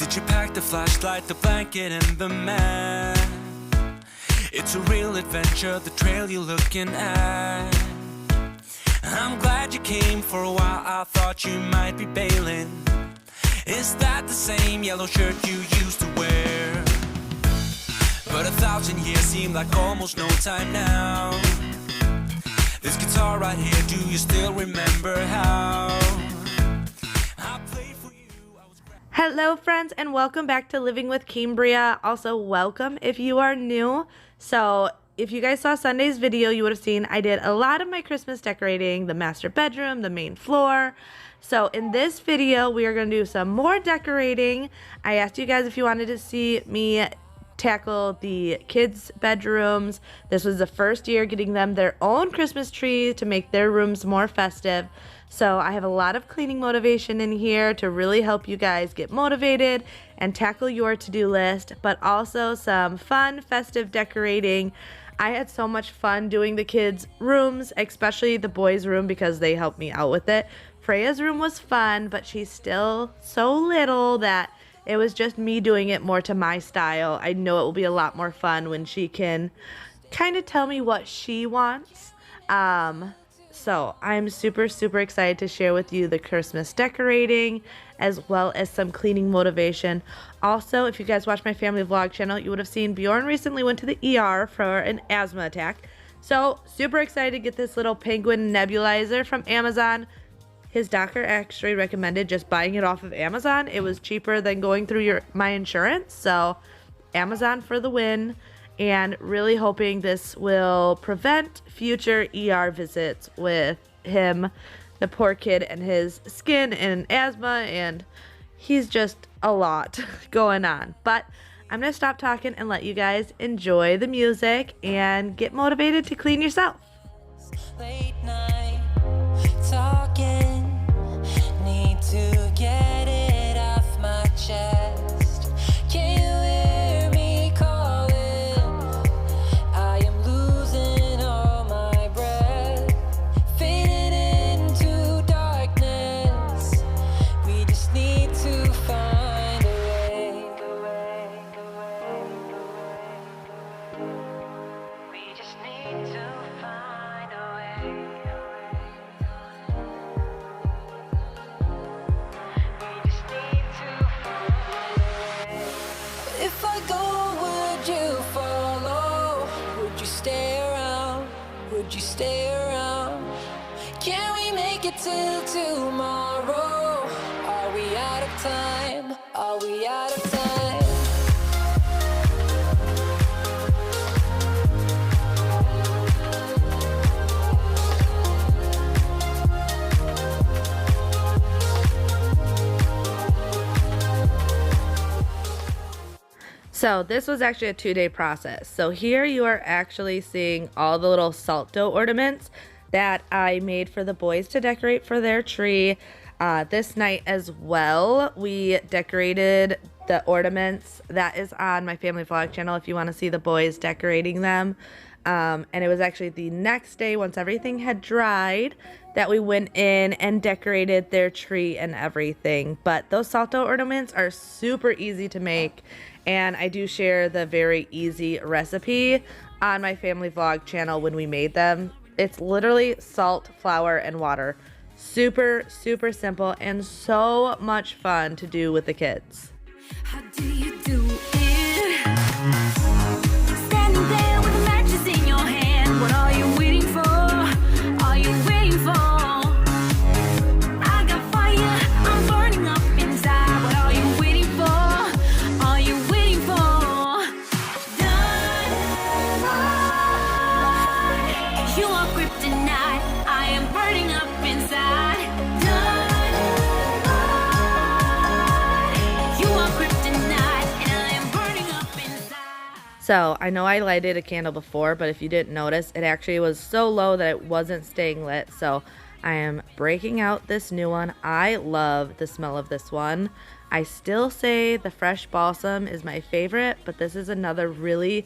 Did you pack the flashlight, the blanket, and the map? It's a real adventure, the trail you're looking at. I'm glad you came. For a while I thought you might be bailing. Is that the same yellow shirt you used to wear? But 1,000 years seem like almost no time now. This guitar right here, do you still remember how I played for you? Hello friends, and welcome back to Living with Cambria. Also welcome if you are new. So if you guys saw Sunday's video, you would have seen I did a lot of my Christmas decorating, the master bedroom, the main floor. So in this video, we are going to do some more decorating. I asked you guys if you wanted to see me tackle the kids' bedrooms. This was the first year getting them their own Christmas tree to make their rooms more festive. So I have a lot of cleaning motivation in here to really help you guys get motivated and tackle your to-do list, but also some fun festive decorating. I had so much fun doing the kids' rooms, especially the boys' room, because they helped me out with it. Freya's room was fun, but she's still so little that it was just me doing it more to my style. I know it will be a lot more fun when she can kind of tell me what she wants. So I'm super excited to share with you the Christmas decorating as well as some cleaning motivation. Also, if you guys watch my family vlog channel, you would have seen Bjorn recently went to the ER for an asthma attack. So super excited to get this little penguin nebulizer from Amazon. His doctor actually recommended just buying it off of Amazon. It was cheaper than going through my insurance. So Amazon for the win. And really hoping this will prevent future ER visits with him, the poor kid, and his skin and asthma, and he's just a lot going on. But I'm gonna stop talking and let you guys enjoy the music and get motivated to clean yourself. Late night talking, need to get it off my chest. Can you hear me calling? I am losing all my breath, fading into darkness. We just need to find a way. We just need to find a way. We just need to find a way. If I go, would you follow? Would you stay around? Would you stay around? Can we make it till tomorrow? Are we out of time? Are we out of time? So this was actually a 2-day process. So here you are actually seeing all the little salt dough ornaments that I made for the boys to decorate for their tree. This night as well, we decorated the ornaments. That is on my family vlog channel if you want to see the boys decorating them. And it was actually the next day, once everything had dried, that we went in and decorated their tree and everything. But those salt dough ornaments are super easy to make, and I do share the very easy recipe on my family vlog channel when we made them. It's literally salt, flour, and water. Super simple and so much fun to do with the kids. How do you do it? Standing there with the matches in your hand. What are you waiting for? Are you waiting for? I got fire, I'm burning up inside. What are you waiting for? Are you waiting for? Dynamite. You are kryptonite. I am burning up inside. Dynamite. You are kryptonite, and I am burning up inside. So I know I lighted a candle before, but if you didn't notice, it actually was so low that it wasn't staying lit. So I am breaking out this new one. I love the smell of this one. I still say the fresh balsam is my favorite, but this is another really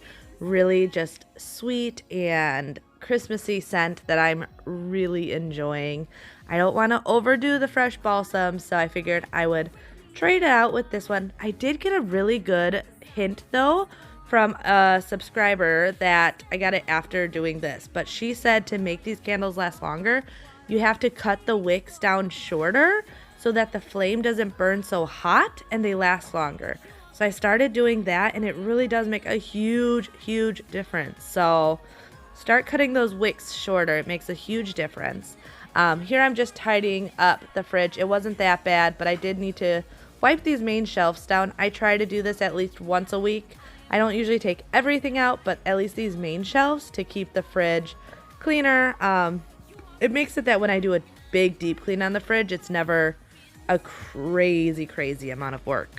just sweet and Christmassy scent that I'm really enjoying. I don't want to overdo the fresh balsam, so I figured I would trade it out with this one. I did get a really good hint though from a subscriber that I got it after doing this, but she said to make these candles last longer, you have to cut the wicks down shorter so that the flame doesn't burn so hot and they last longer. So I started doing that and it really does make a huge difference. So start cutting those wicks shorter. It makes a huge difference. Here I'm just tidying up the fridge. It wasn't that bad, but I did need to wipe these main shelves down. I try to do this at least once a week. I don't usually take everything out, but at least these main shelves to keep the fridge cleaner. It makes it that when I do a big deep clean on the fridge, it's never a crazy amount of work.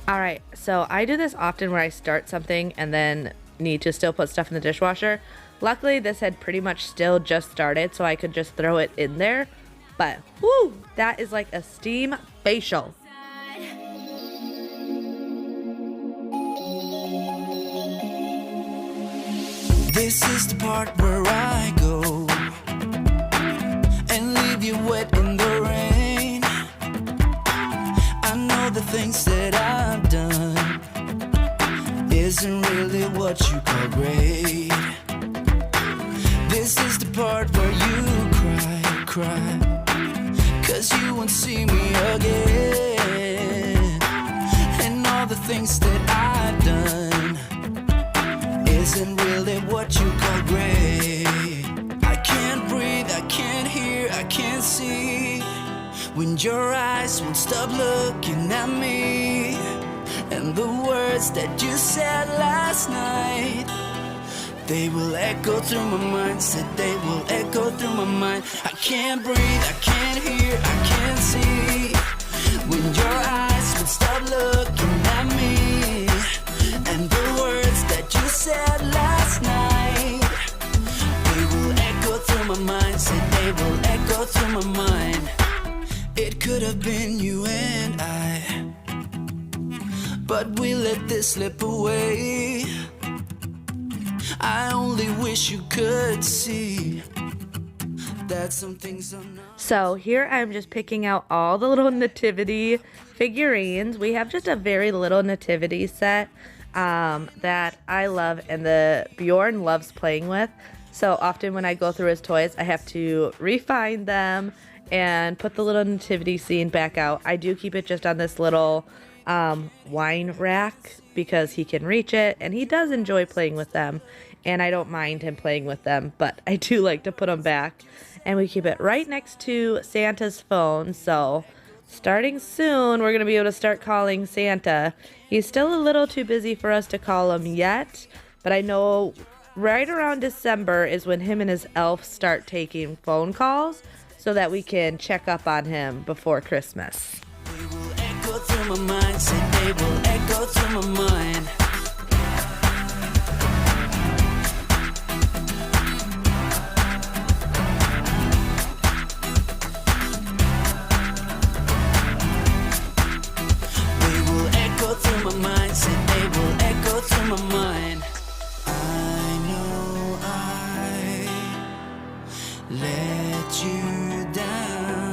Alright, so I do this often where I start something and then need to still put stuff in the dishwasher. Luckily, this had pretty much still just started, so I could just throw it in there. But, whoo, that is like a steam facial. This is the part where I go and leave you wet in the rain. I know the things that I've done isn't really what you call great. This is the part where you cry, 'cause you won't see me again. And all the things that I've done isn't really what you call great. I can't breathe, I can't hear, I can't see when your eyes won't stop looking at me. And the words that you said last night, they will echo through my mind. Said they will echo through my mind. I can't breathe, I can't hear, I can't see when your eyes won't stop looking at me. And the words that you said last night, they will echo through my mind. Said they will echo through my mind. It could have been you and I, but we let this slip away. I only wish you could see that some things are not. So here I'm just picking out all the little nativity figurines. We have just a very little nativity set that I love and the Bjorn loves playing with. So often when I go through his toys, I have to refine them and put the little nativity scene back out. I do keep it just on this little wine rack because he can reach it and he does enjoy playing with them, and I don't mind him playing with them, but I do like to put them back. And we keep it right next to Santa's phone, so starting soon we're gonna be able to start calling Santa. He's still a little too busy for us to call him yet, but I know right around December is when him and his elf start taking phone calls so that we can check up on him before Christmas. They will echo through my mind. Said they will echo through my mind. They will echo through my mind. Said they will echo through my mind. I know I let you down.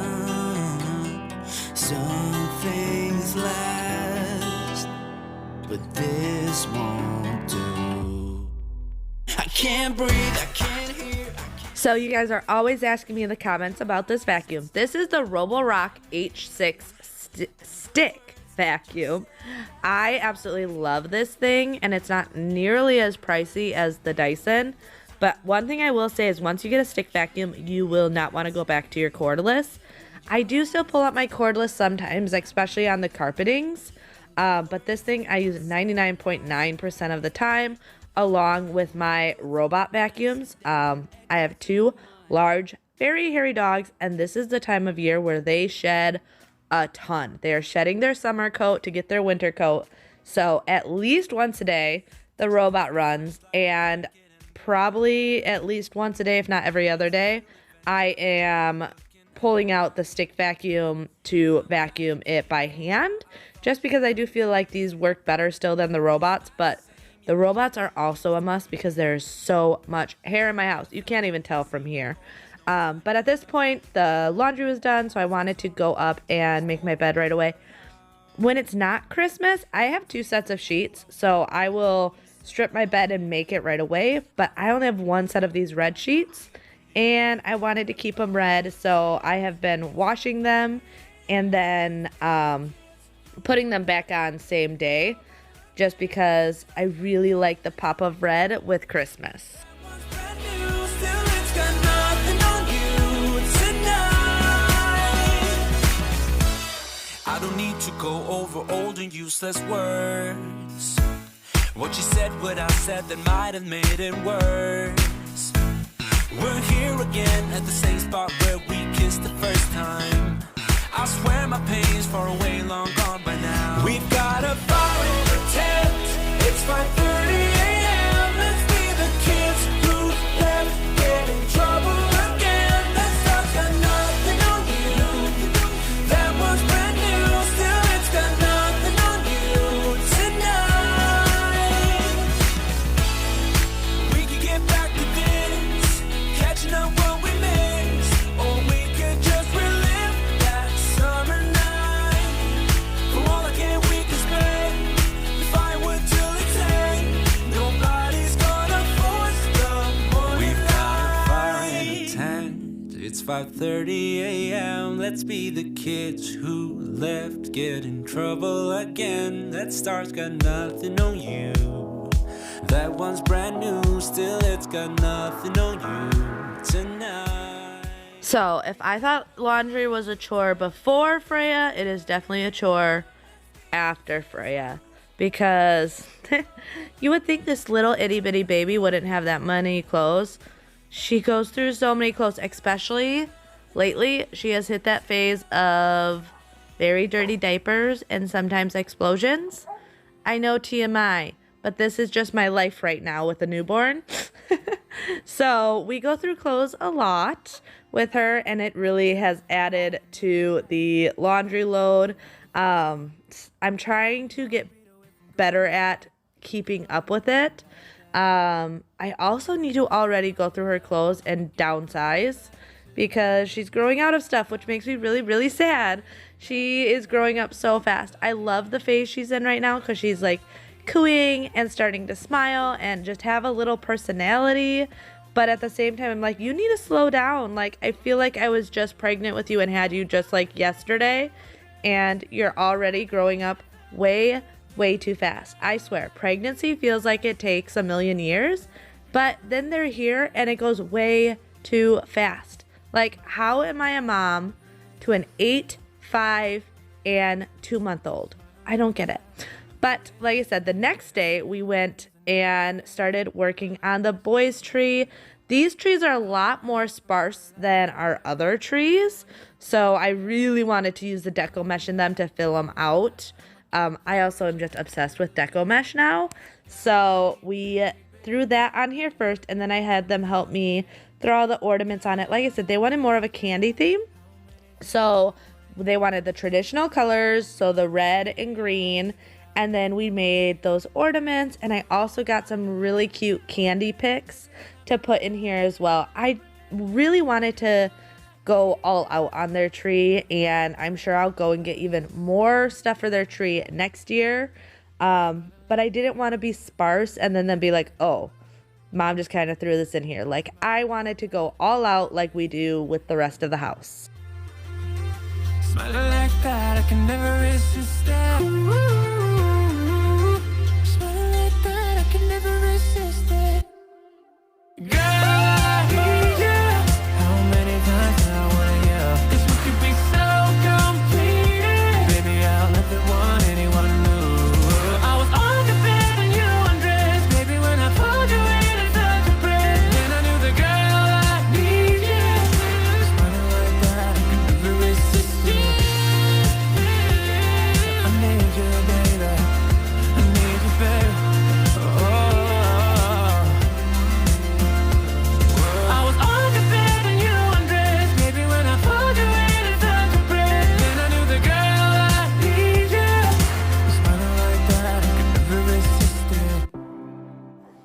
Some things last, but this won't do. I can't breathe, I can't hear, I can't. So you guys are always asking me in the comments about this vacuum. This is the Roborock H6 stick vacuum. I absolutely love this thing, and it's not nearly as pricey as the Dyson. But one thing I will say is once you get a stick vacuum, you will not want to go back to your cordless. I do still pull out my cordless sometimes, especially on the carpetings. But this thing I use 99.9% of the time, along with my robot vacuums. I have 2 large, very hairy dogs, and this is the time of year where they shed a ton. They are shedding their summer coat to get their winter coat. So at least once a day, the robot runs, and probably at least once a day, if not every other day, I am pulling out the stick vacuum to vacuum it by hand, just because I do feel like these work better still than the robots. But the robots are also a must because there's so much hair in my house. You can't even tell from here. But at this point, the laundry was done, so I wanted to go up and make my bed right away. When it's not Christmas, I have 2 sets of sheets, so I will strip my bed and make it right away. But I only have 1 set of these red sheets, and I wanted to keep them red, so I have been washing them and then putting them back on same day, just because I really like the pop of red with Christmas. I don't need to go over old and useless words. What you said, what I said, that might have made it worse. We're here again at the same spot where we kissed the first time. I swear my pain's far away, long gone by now. We've got a fire in the tent. It's 5:30 a.m. Let's be the kids who left, get in trouble again. That stuff's got nothing on you. That was brand new, still it's got nothing on you tonight. We could get back to this, catching up what we missed, or we could just relive that summer night. For all I can, we can spend the firewood till it's end. Nobody's gonna force the morning. We've got a fire in a tent. It's 5:30 a.m. Let's be the kids who left, get in trouble again. That star's got nothing on you. That one's brand new, still it's got nothing on you tonight. So if I thought laundry was a chore before Freya, it is definitely a chore after Freya. Because you would think this little itty bitty baby wouldn't have that many clothes. She goes through so many clothes, especially lately. She has hit that phase of very dirty diapers and sometimes explosions. I know TMI, but this is just my life right now with a newborn. So we go through clothes a lot with her, and it really has added to the laundry load. I'm trying to get better at keeping up with it. I also need to already go through her clothes and downsize because she's growing out of stuff, which makes me really, really sad. She is growing up so fast. I love the phase she's in right now because she's like cooing and starting to smile and just have a little personality. But at the same time, I'm like, you need to slow down. Like, I feel like I was just pregnant with you and had you just like yesterday, and you're already growing up way too fast. I swear, pregnancy feels like it takes a million years, but then they're here and it goes way too fast. Like, how am I a mom to an 8, 5, and 2-month-old? I don't get it. But like I said, the next day we went and started working on the boys' tree. These trees are a lot more sparse than our other trees, so I really wanted to use the deco mesh in them to fill them out. I also am just obsessed with deco mesh now, so we threw that on here first, and then I had them help me throw all the ornaments on it. Like I said, they wanted more of a candy theme, so they wanted the traditional colors, so the red and green, and then we made those ornaments, and I also got some really cute candy picks to put in here as well. I really wanted to go all out on their tree, and I'm sure I'll go and get even more stuff for their tree next year. But I didn't want to be sparse and then be like, oh, mom just kind of threw this in here. Like, I wanted to go all out like we do with the rest of the house. Smelling like that, I can never resist that. Ooh, smelling like that, I can never resist it. Girl, yeah. How many times I wanna hear this? We could be so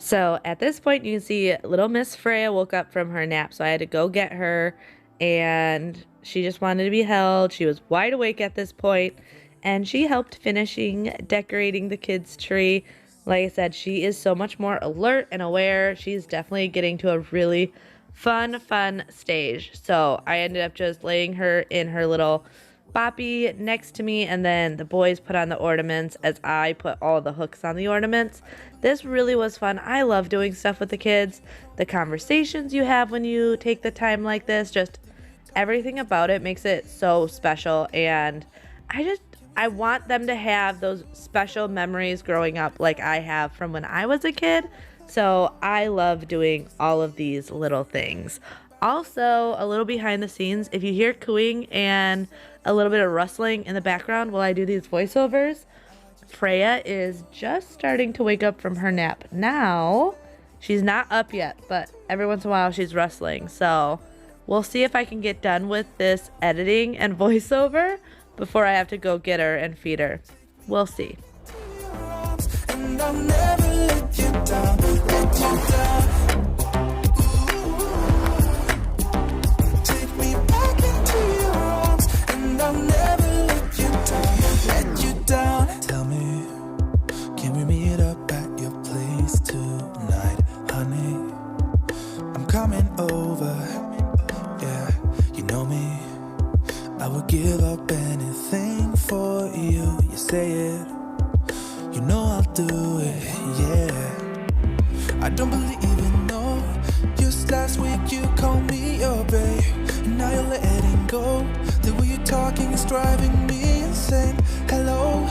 So at this point, you can see little Miss Freya woke up from her nap. So I had to go get her, and she just wanted to be held. She was wide awake at this point, and she helped finishing decorating the kids' tree. Like I said, she is so much more alert and aware. She's definitely getting to a really fun stage. So I ended up just laying her in her little boppy next to me, and then the boys put on the ornaments as I put all the hooks on the ornaments. This really was fun. I love doing stuff with the kids. The conversations you have when you take the time like this, just everything about it makes it so special. And I want them to have those special memories growing up like I have from when I was a kid. So I love doing all of these little things. Also, a little behind the scenes, if you hear cooing and a little bit of rustling in the background while I do these voiceovers, Freya is just starting to wake up from her nap now. She's not up yet, but every once in a while she's rustling. So we'll see if I can get done with this editing and voiceover before I have to go get her and feed her. We'll see. And I'll never let you down, let you down. Take me back into your arms, and I'll never let you down, let you down. Tell me, can we meet up at your place tonight, honey? I'm coming over, yeah, you know me. I would give up anything for you, you say it. You know I'll do it, yeah. I don't believe it, no. Just last week you called me your babe, and now you're letting go. The way you're talking is driving me insane. Hello,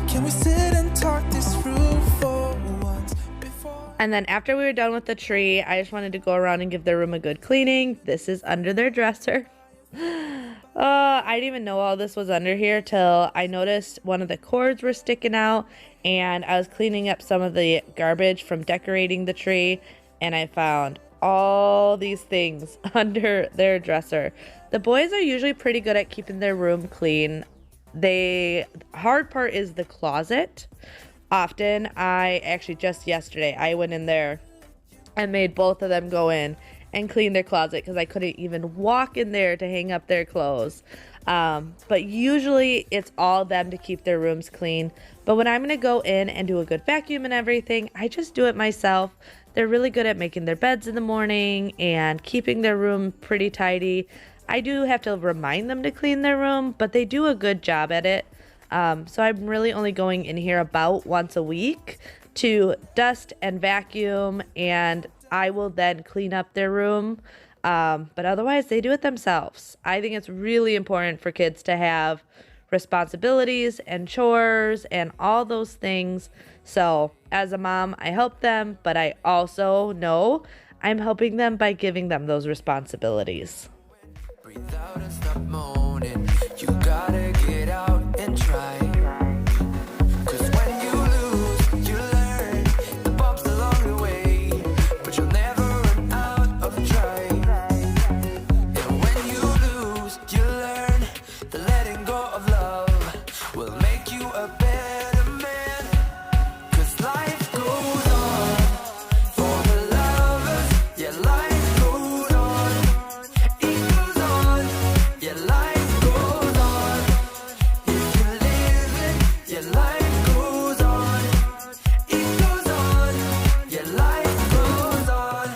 can we sit and talk this through for once before? And then after we were done with the tree, I just wanted to go around and give their room a good cleaning. This is under their dresser. I didn't even know all this was under here till I noticed one of the cords were sticking out, and I was cleaning up some of the garbage from decorating the tree, and I found all these things under their dresser. The boys are usually pretty good at keeping their room clean. The hard part is the closet. Often, just yesterday, I went in there and made both of them go in and clean their closet because I couldn't even walk in there to hang up their clothes. But usually it's all them to keep their rooms clean. But when I'm going to go in and do a good vacuum and everything, I just do it myself. They're really good at making their beds in the morning and keeping their room pretty tidy. I do have to remind them to clean their room, but they do a good job at it. So I'm really only going in here about once a week to dust and vacuum, and I will then clean up their room. But otherwise, they do it themselves. I think it's really important for kids to have responsibilities and chores and all those things. So as a mom, I help them, but I also know I'm helping them by giving them those responsibilities. Breathe out and stop moaning. You gotta get out and try. 'Cause when you lose, you learn the bumps along the way, but you'll never run out of try. And when you lose, you learn the letting go of love will make you a better man. 'Cause life goes on for the lovers. Yeah, life goes on. It goes on. Yeah, life goes on. If you live it, yeah, life goes on. It goes on. Yeah, life goes on.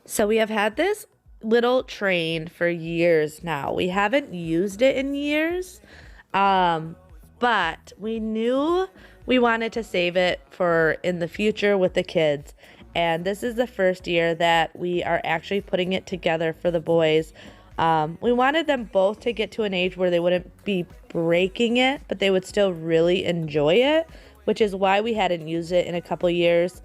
So we have had this little train for years now. We haven't used it in years, but we knew we wanted to save it for in the future with the kids. And this is the first year that we are actually putting it together for the boys. We wanted them both to get to an age where they wouldn't be breaking it, but they would still really enjoy it, which is why we hadn't used it in a couple years.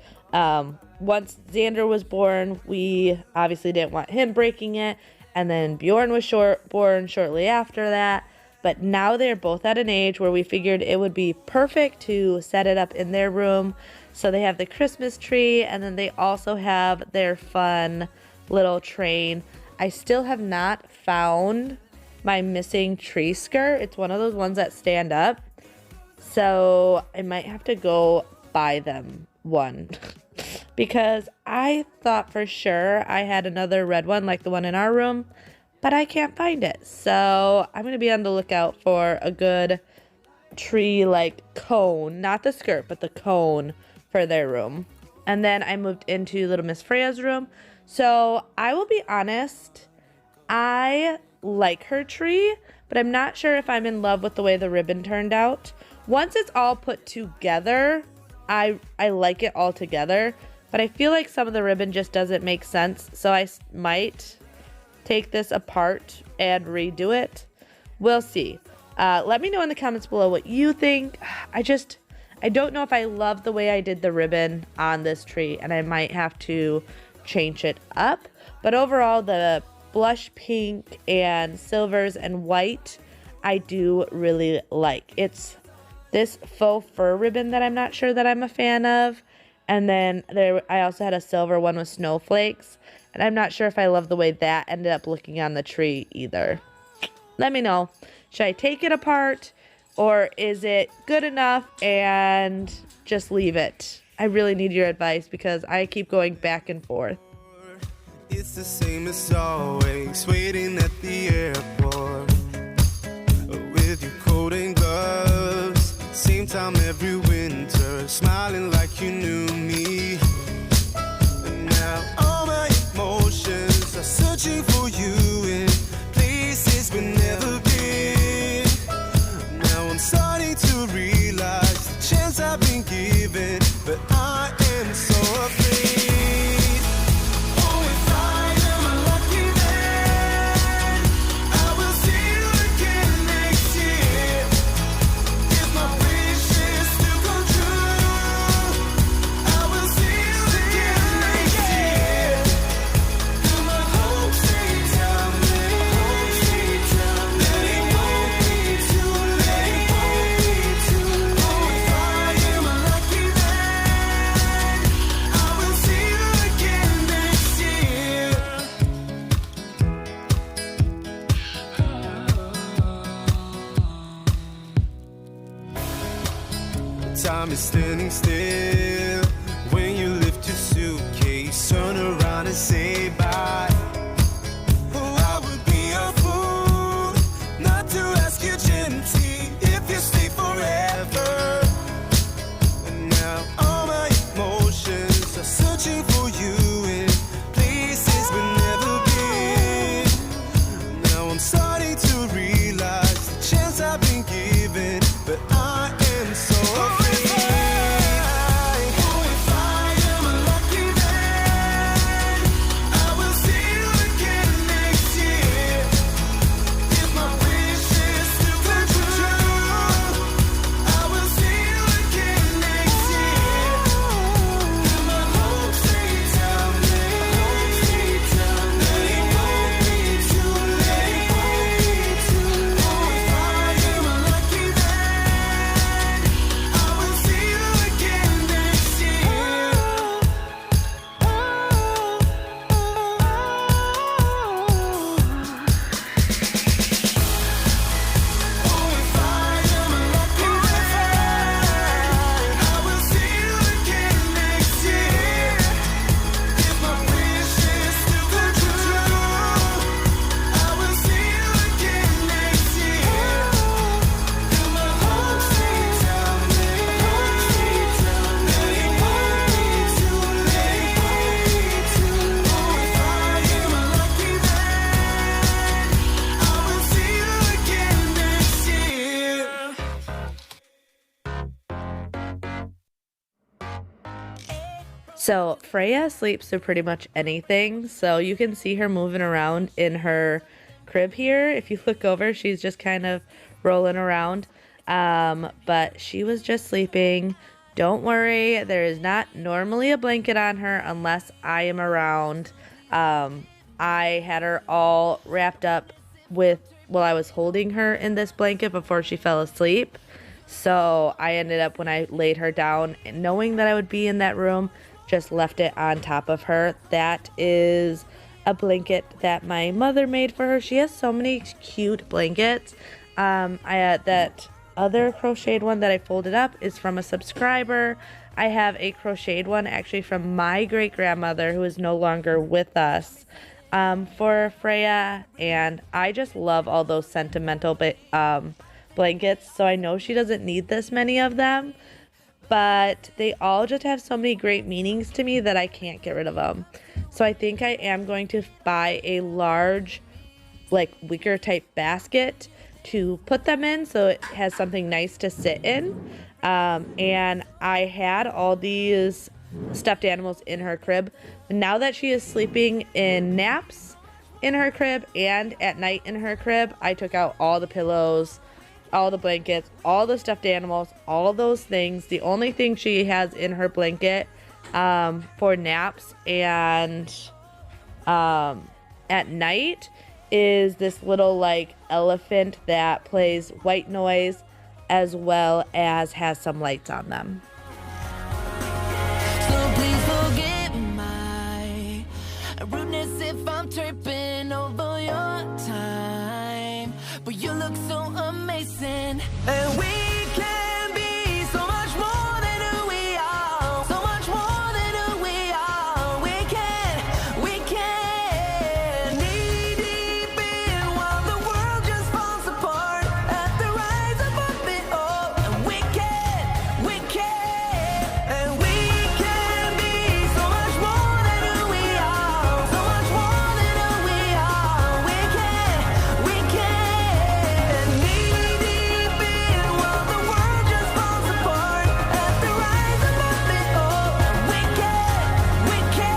Once Xander was born, we obviously didn't want him breaking it, and then Bjorn was born shortly after that. But now they're both at an age where we figured it would be perfect to set it up in their room. So they have the Christmas tree, and then they also have their fun little train. I still have not found my missing tree skirt. It's one of those ones that stand up. So I might have to go buy them one because I thought for sure I had another red one like the one in our room, but I can't find it. So I'm going to be on the lookout for a good tree like cone, not the skirt, but the cone for their room. And then I moved into little Miss Freya's room. So I will be honest, I like her tree, but I'm not sure if I'm in love with the way the ribbon turned out. Once it's all put together, I like it all together, but I feel like some of the ribbon just doesn't make sense. So I might take this apart and redo it. We'll see. Let me know in the comments below what you think. I don't know if I love the way I did the ribbon on this tree, and I might have to change it up. But overall, the blush pink and silvers and white, I do really like. It's this faux fur ribbon that I'm not sure that I'm a fan of. And then I also had a silver one with snowflakes, and I'm not sure if I love the way that ended up looking on the tree either. Let me know. Should I take it apart, or is it good enough and just leave it? I really need your advice because I keep going back and forth. It's the same as always, waiting at the airport with your coat and gloves. Same time every winter, smiling like you knew me. And now all my emotions are searching for you in places we've never been. Now I'm starting to realize the chance I've been given, but I am so afraid. Time is standing still when you lift your suitcase, turn around and say bye. Oh, I would be a fool not to ask you gently if you stay forever. And now all my emotions are searching for you in places we've never been. Now I'm starting to realize the chance I've been given, but I am so afraid. So Freya sleeps through pretty much anything. So you can see her moving around in her crib here. If you look over, she's just kind of rolling around. But she was just sleeping. Don't worry, there is not normally a blanket on her unless I am around. I had her all wrapped up while I was holding her in this blanket before she fell asleep. So I ended up, when I laid her down, knowing that I would be in that room, just left it on top of her. That is a blanket that my mother made for her. She has so many cute blankets that other crocheted one that I folded up is from a subscriber. I have a crocheted one actually from my great-grandmother who is no longer with us, for Freya, and I just love all those sentimental blankets, so I know she doesn't need this many of them, but they all just have so many great meanings to me that I can't get rid of them. So I think I am going to buy a large, like, wicker type basket to put them in so it has something nice to sit in. And I had all these stuffed animals in her crib. Now that she is sleeping in naps in her crib and at night in her crib, I took out all the pillows, all the blankets, all the stuffed animals, all of those things. The only thing she has in her blanket for naps and at night is this little like elephant that plays white noise as well as has some lights on them. So please forgive my rudeness if I'm tripping over your time. But you look so amazing, and we can be so much more than who we are. So much more than who we are. We can knee deep in while the world just falls apart. At the rise above it all, and we can, and we can be so much more than who we are. So much more than who we are. We can knee deep in while the world just falls apart. At the rise above it all, and we can.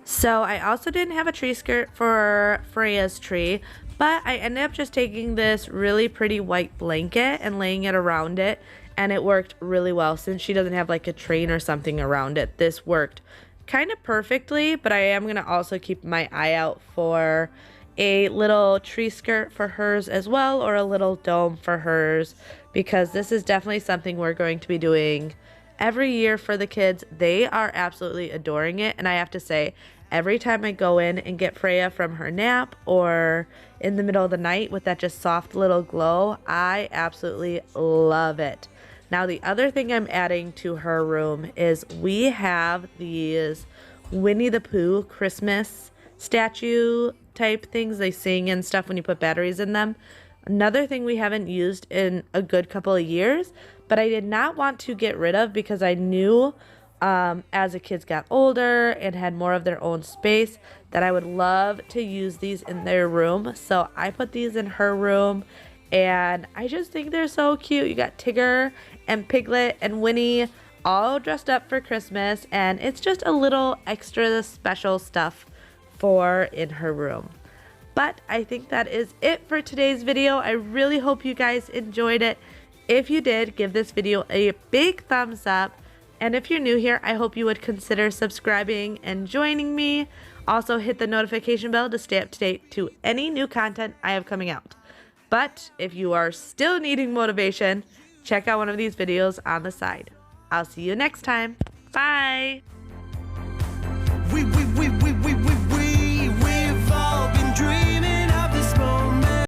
So I also didn't have a tree skirt for Freya's tree, but I ended up just taking this really pretty white blanket and laying it around it, and it worked really well. Since she doesn't have like a train or something around it, this worked kind of perfectly, but I am going to also keep my eye out for a little tree skirt for hers as well, or a little dome for hers, because this is definitely something we're going to be doing every year for the kids. They are absolutely adoring it, and I have to say, every time I go in and get Freya from her nap or in the middle of the night with that just soft little glow, I absolutely love it. Now, the other thing I'm adding to her room is we have these Winnie the Pooh Christmas statue type things. They sing and stuff when you put batteries in them. Another thing we haven't used in a good couple of years, but I did not want to get rid of because I knew as the kids got older and had more of their own space that I would love to use these in their room. So I put these in her room, and I just think they're so cute. You got Tigger and Piglet and Winnie all dressed up for Christmas, and it's just a little extra special stuff for in her room. But I think that is it for today's video. I really hope you guys enjoyed it. If you did, give this video a big thumbs up. And if you're new here, I hope you would consider subscribing and joining me. Also, hit the notification bell to stay up to date to any new content I have coming out. But if you are still needing motivation, check out one of these videos on the side. I'll see you next time. Bye!